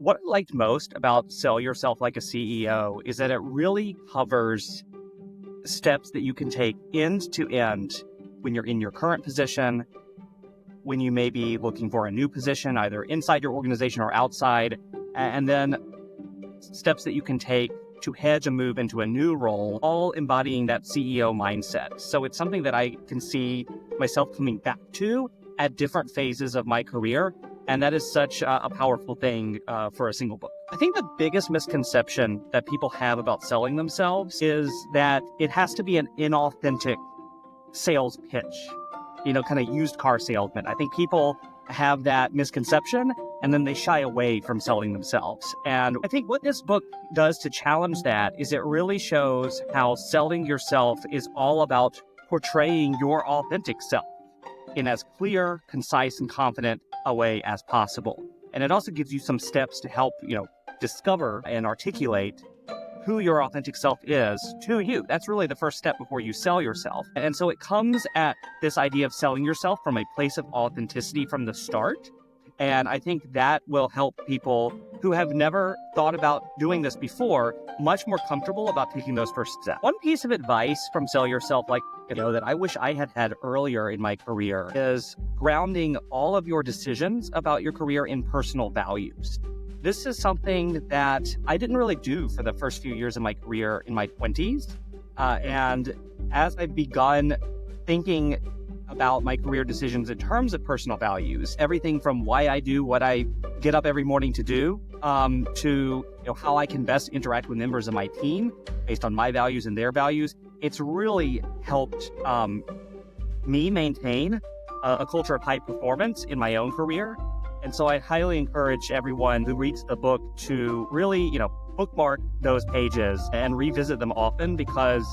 What I liked most about Sell Yourself Like a CEO is that it really covers steps that you can take end to end when you're in your current position, when you may be looking for a new position, either inside your organization or outside, and then steps that you can take to hedge a move into a new role, all embodying that CEO mindset. So it's something that I can see myself coming back to at different phases of my career. And that is such a powerful thing for a single book. I think the biggest misconception that people have about selling themselves is that it has to be an inauthentic sales pitch, kind of used car salesman. I think people have that misconception and then they shy away from selling themselves. And I think what this book does to challenge that is it really shows how selling yourself is all about portraying your authentic self in as clear, concise, and confident a way as possible. And it also gives you some steps to help, discover and articulate who your authentic self is to you. That's really the first step before you sell yourself. And so it comes at this idea of selling yourself from a place of authenticity from the start. And I think that will help people who have never thought about doing this before much more comfortable about taking those first steps. One piece of advice from Sell Yourself that I wish I had had earlier in my career is grounding all of your decisions about your career in personal values. This is something that I didn't really do for the first few years of my career in my 20s. And as I've begun thinking about my career decisions in terms of personal values, everything from why I do what I get up every morning to do, to how I can best interact with members of my team based on my values and their values, it's really helped me maintain a culture of high performance in my own career. And so I highly encourage everyone who reads the book to really, bookmark those pages and revisit them often because,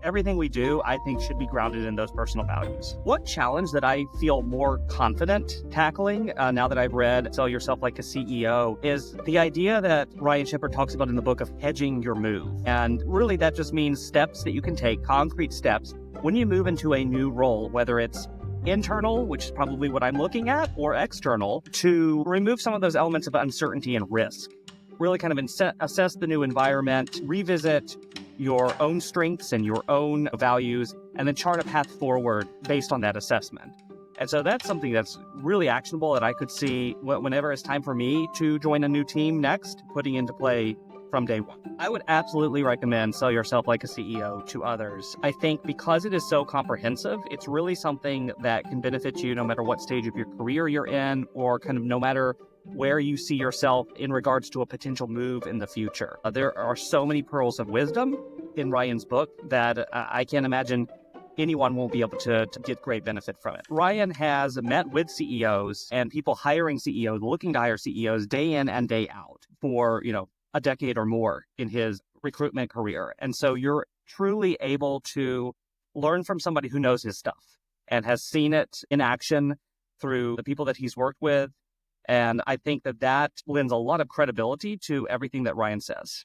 everything we do, I think, should be grounded in those personal values. One challenge that I feel more confident tackling now that I've read Sell Yourself Like a CEO is the idea that Ryan Sheppard talks about in the book of hedging your move. And really that just means steps that you can take, concrete steps, when you move into a new role, whether it's internal, which is probably what I'm looking at, or external, to remove some of those elements of uncertainty and risk. Really kind of assess the new environment, revisit your own strengths and your own values, and then chart a path forward based on that assessment. And so that's something that's really actionable that I could see whenever it's time for me to join a new team next, putting into play from day one. I would absolutely recommend Sell Yourself Like a CEO to others. I think because it is so comprehensive, it's really something that can benefit you no matter what stage of your career you're in, or kind of no matter where you see yourself in regards to a potential move in the future. There are so many pearls of wisdom in Ryan's book that I can't imagine anyone won't be able to get great benefit from it. Ryan has met with CEOs and people hiring CEOs, looking to hire CEOs day in and day out for, a decade or more in his recruitment career. And so you're truly able to learn from somebody who knows his stuff and has seen it in action through the people that he's worked with. And I think that lends a lot of credibility to everything that Ryan says.